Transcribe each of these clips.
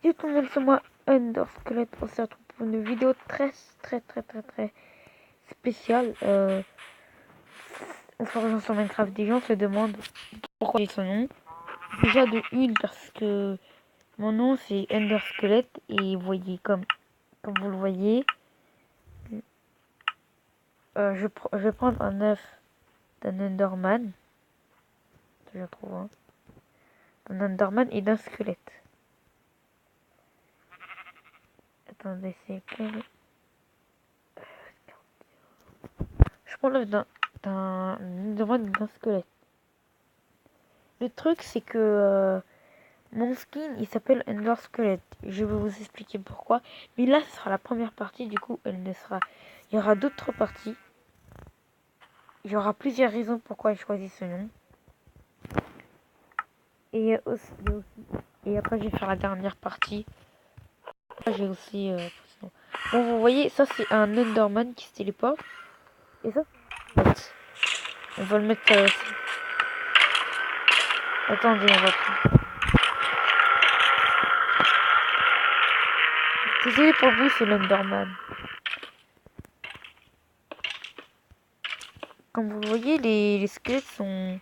Yo tout le monde, c'est moi, Ender Squelette. On se retrouve pour une vidéo très spéciale. On se rejoint sur Minecraft. Des gens se demandent pourquoi j'ai son nom. Déjà de une, parce que mon nom c'est Ender Squelette. Et vous voyez, comme vous le voyez, je vais prendre un œuf d'un Enderman. Je trouve, hein. D'un Enderman et d'un squelette. Attendez, c'est quel... Je prends l'œuf d'un Enderman et d'un squelette. Le truc, c'est que mon skin, il s'appelle Ender Squelette. Je vais vous expliquer pourquoi. Mais là, ce sera la première partie. Du coup, elle ne sera... Il y aura d'autres parties. Il y aura plusieurs raisons pourquoi j'ai choisi ce nom. Et et après, je vais faire la dernière partie. J'ai aussi... Bon, vous voyez, ça, c'est un Enderman qui se téléporte. Et ça, on va le mettre... Attendez, on va prendre... Désolé pour vous, c'est l'Enderman. Comme vous le voyez, les squelettes sont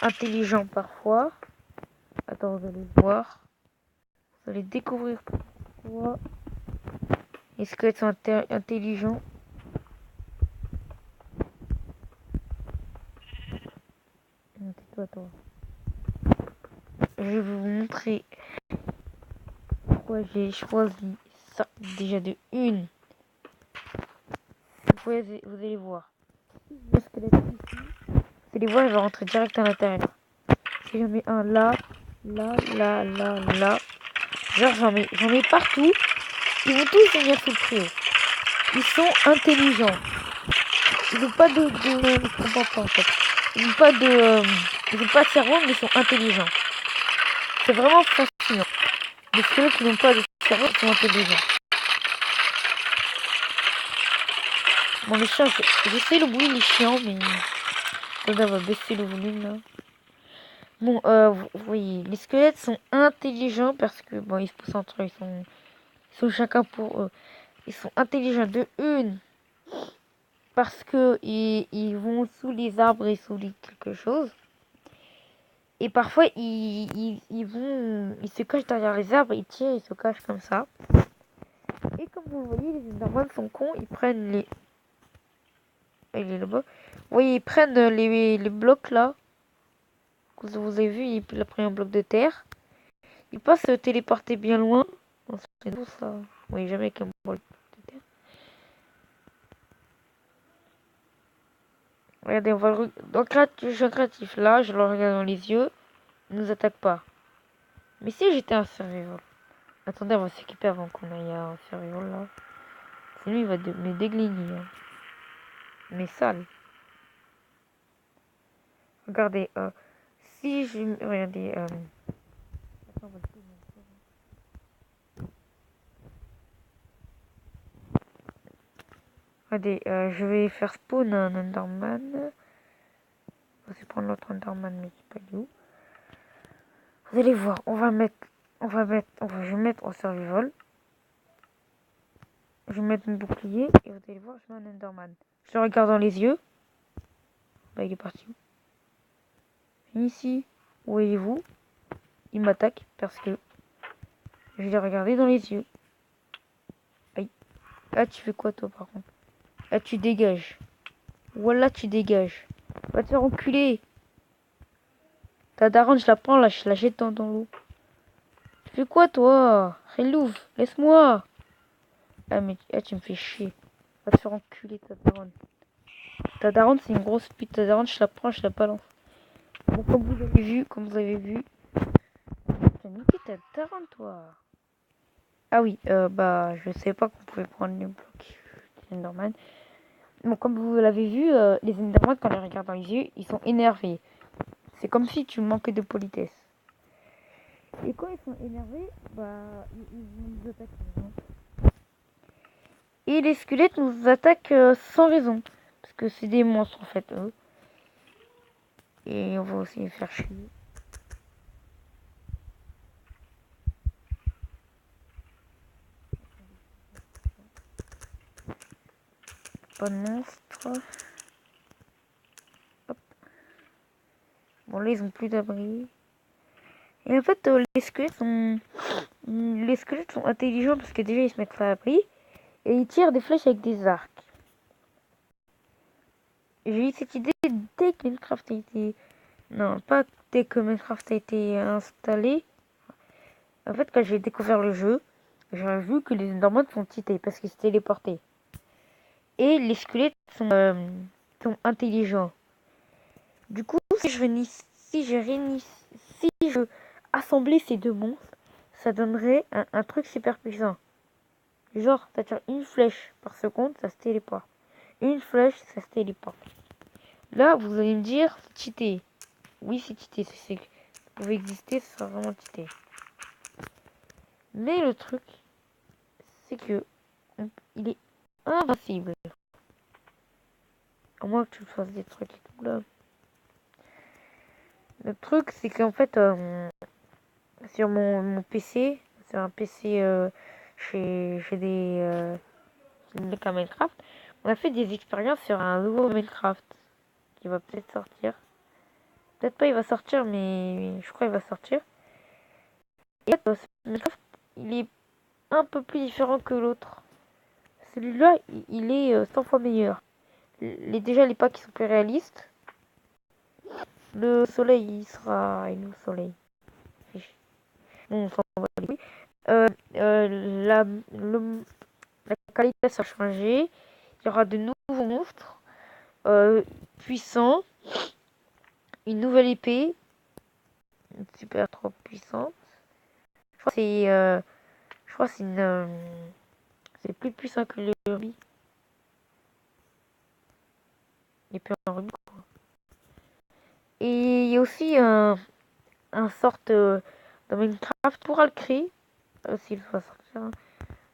intelligents parfois. Attends, vous allez voir. Vous allez découvrir pourquoi les squelettes sont intelligents. Tais-toi, toi. Je vais vous montrer pourquoi j'ai choisi ça. Déjà de une. Vous allez voir. Le squelette ici. Vous allez voir, il va rentrer direct à l'intérieur. Si j'en mets un là, là. Genre j'en mets partout. Ils vont tous venir sous le trio. Ils sont intelligents. Ils n'ont pas je comprends pas en fait. Ils n'ont pas de cerveau, mais ils sont intelligents. C'est vraiment fascinant. Les squelettes qui n'ont pas de cerveau sont intelligents. Bon, les chiens, j'essaie le bruit, les chiens, mais... On va baisser le volume là. Bon, vous voyez, les squelettes sont intelligents parce que, bon, ils se poussent entre eux, ils sont chacun pour eux. Ils sont intelligents de une. Parce que ils vont sous les arbres et sous quelque chose. Et parfois, ils se cachent derrière les arbres, ils tirent, ils se cachent comme ça. Et comme vous le voyez, les Enderman sont cons, ils prennent les... Il est là-bas. Vous voyez, ils prennent les blocs là. Que vous avez vu, il a pris un bloc de terre. Il peut se téléporter bien loin. C'est tout ça. Vous voyez jamais qu'un bloc de terre. Regardez, on va le... Donc là, je suis créatif. Là, je le regarde dans les yeux. Il nous attaque pas. Mais si j'étais un survival. Attendez, on va s'équiper avant qu'on aille à un survival là. Sinon, il va me déglinguer. Hein. Mais sale. Regardez, si je... Regardez, regardez, je vais faire spawn un Enderman. Je vais prendre l'autre Enderman, mais qui pas où. Vous allez voir, je vais mettre en survival. Je vais mettre mon bouclier et vous allez voir, je mets un Enderman. Je le regarde dans les yeux. Bah, il est parti. Ici, voyez-vous, il m'attaque parce que je l'ai regardé dans les yeux. Aïe. Ah, tu fais quoi toi par contre? Ah, tu dégages. Voilà, tu dégages. Va te faire enculer. Ta daronne, je la prends là, je la jette dans l'eau. Tu fais quoi toi? Relouf, laisse-moi. Ah, mais tu me fais chier. Va te faire enculer ta daronne. Ta daronne, c'est une grosse pute. Ta daronne, je la prends, je la balance. Bon, comme vous avez vu. T'as niqué ta daronne, toi. Ah oui, bah, je sais pas qu'on pouvait prendre les blocs Enderman. Bon, comme vous l'avez vu, les Enderman, quand on les regarde dans les yeux, ils sont énervés. C'est comme si tu manquais de politesse. Et quand ils sont énervés, bah, ils nous attaquent. Et les squelettes nous attaquent sans raison. Parce que c'est des monstres en fait, eux. Et on va aussi les faire chier. pas de monstres. Hop. Bon, là, ils ont plus d'abri. Et en fait, les squelettes sont intelligents parce que déjà, ils se mettent à l'abri. Et ils tirent des flèches avec des arcs. J'ai eu cette idée dès que Minecraft a été... Non, pas dès que Minecraft a été installé. En fait, quand j'ai découvert le jeu, j'ai vu que les Endermen sont cheatés parce qu'ils se téléportaient. Et les squelettes sont intelligents. Du coup, si je assemblais ces deux monstres, ça donnerait un truc super puissant. Genre, ça tire une flèche par seconde, ça se téléporte. Une flèche, ça se téléporte. Là, vous allez me dire, c'est cheaté. Oui, c'est cheaté. Si ça pouvait exister, ce sera vraiment cheaté. Mais le truc, c'est que il est invincible. À moins que tu fasses des trucs et tout là. Le truc, c'est qu'en fait, sur mon PC, sur un PC chez des mecs à Minecraft, on a fait des expériences sur un nouveau Minecraft qui va peut-être sortir. Peut-être pas il va sortir, mais je crois qu'il va sortir. Et ce Minecraft, il est un peu plus différent que l'autre. Celui-là, il est 100 fois meilleur. Déjà, les packs qui sont plus réalistes. Le soleil, il est au soleil. Bon, on s'en va les couilles. La qualité, ça a changé. Il y aura de nouveaux monstres puissants. Une nouvelle épée. Super trop puissante. Je crois que c'est c'est plus puissant que le rubis. L'épée en rubis, quoi. Et il y a aussi un sorte de Minecraft pour le créer. S'il va sortir. Hein.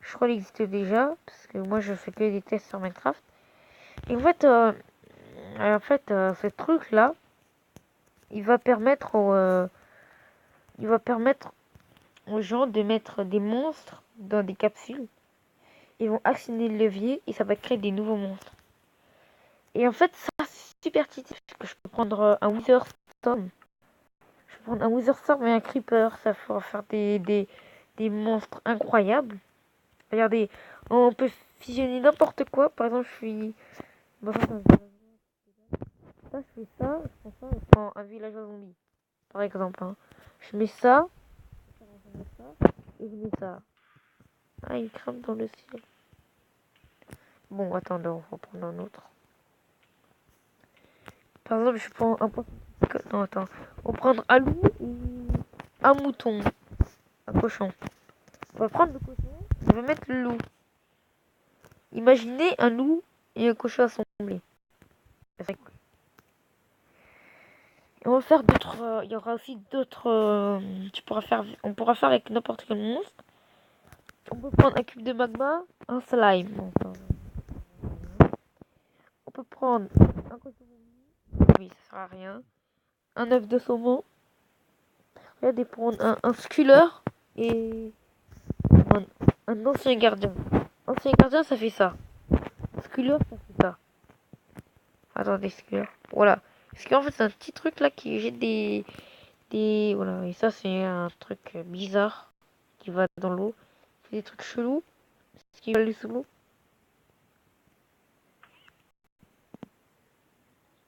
Je crois qu'il existe déjà. Parce que moi, je fais que des tests sur Minecraft. Et en fait ce truc-là, il va permettre aux gens de mettre des monstres dans des capsules. Ils vont actionner le levier et ça va créer des nouveaux monstres. Et en fait, ça, c'est super cheaté. Parce que je peux prendre un Wither Storm. Je peux prendre un Wither Storm et un Creeper. Ça va faire des monstres incroyables. Regardez, on peut fusionner n'importe quoi. Par exemple, Bon, ça, je fais ça. Je prends un villageois zombie. Par exemple. Hein. Je mets ça. Et je mets ça. Ah, il crame dans le ciel. Bon, attendez, on va prendre un autre. Par exemple, je prends un poisson. Non, attends. On va prendre un loup ou un mouton. Un cochon. On va prendre le cochon. On va mettre le loup. Imaginez un loup et un cochon assemblés. Et on va faire d'autres. Il y aura aussi d'autres. On pourra faire avec n'importe quel monstre. On peut prendre un cube de magma, un slime. On peut prendre un cochon. Oui, ça sert à rien. Un œuf de saumon. Regardez, prendre un sculler et un ancien gardien. Ancien gardien, ça fait ça. Sculler, ça fait ça. Attendez, sculler. Voilà. Parce qu'en fait, c'est un petit truc là qui jette Voilà. Et ça, c'est un truc bizarre qui va dans l'eau. C'est des trucs chelous. Ce qui va aller sous l'eau.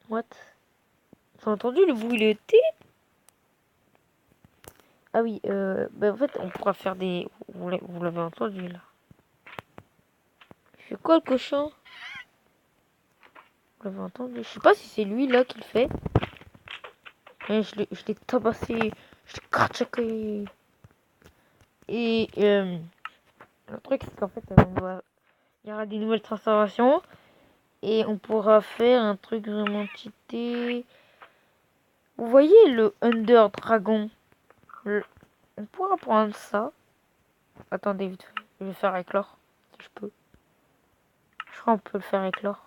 What? T'as entendu le bruit le thé? Ah oui, en fait, on pourra faire des... Vous l'avez entendu, là. C'est quoi, le cochon? Vous l'avez entendu? Je sais pas si c'est lui, là, qui le fait. Mais je l'ai tabassé. Je l'ai crachaqué. Et le truc, c'est qu'en fait, il y aura des nouvelles transformations. Et on pourra faire un truc vraiment cheaté. Vous voyez le Under Dragon? On pourra prendre ça. Attendez, vite fait. Je vais faire éclore. Si je peux. Je crois qu'on peut le faire éclore.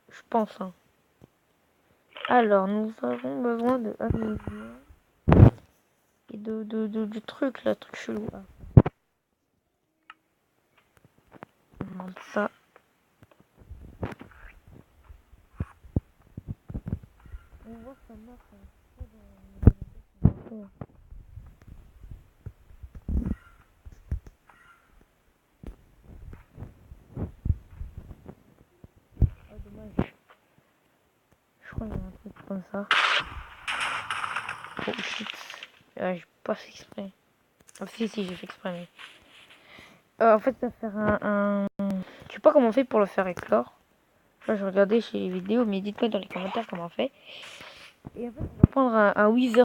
Je pense. Hein. Alors, nous avons besoin de et du truc là, truc chelou. Ah. On demande ça. On voit ça marche. Ah, dommage. Je crois qu'il y a un truc comme ça. Oh shit. J'ai pas fait exprès. Ah, si, j'ai fait exprès. Mais... en fait, ça va faire un... Je sais pas comment on fait pour le faire éclore. Là, je regardais chez les vidéos, mais dites-moi dans les commentaires comment on fait. Et en fait, on va prendre un Wither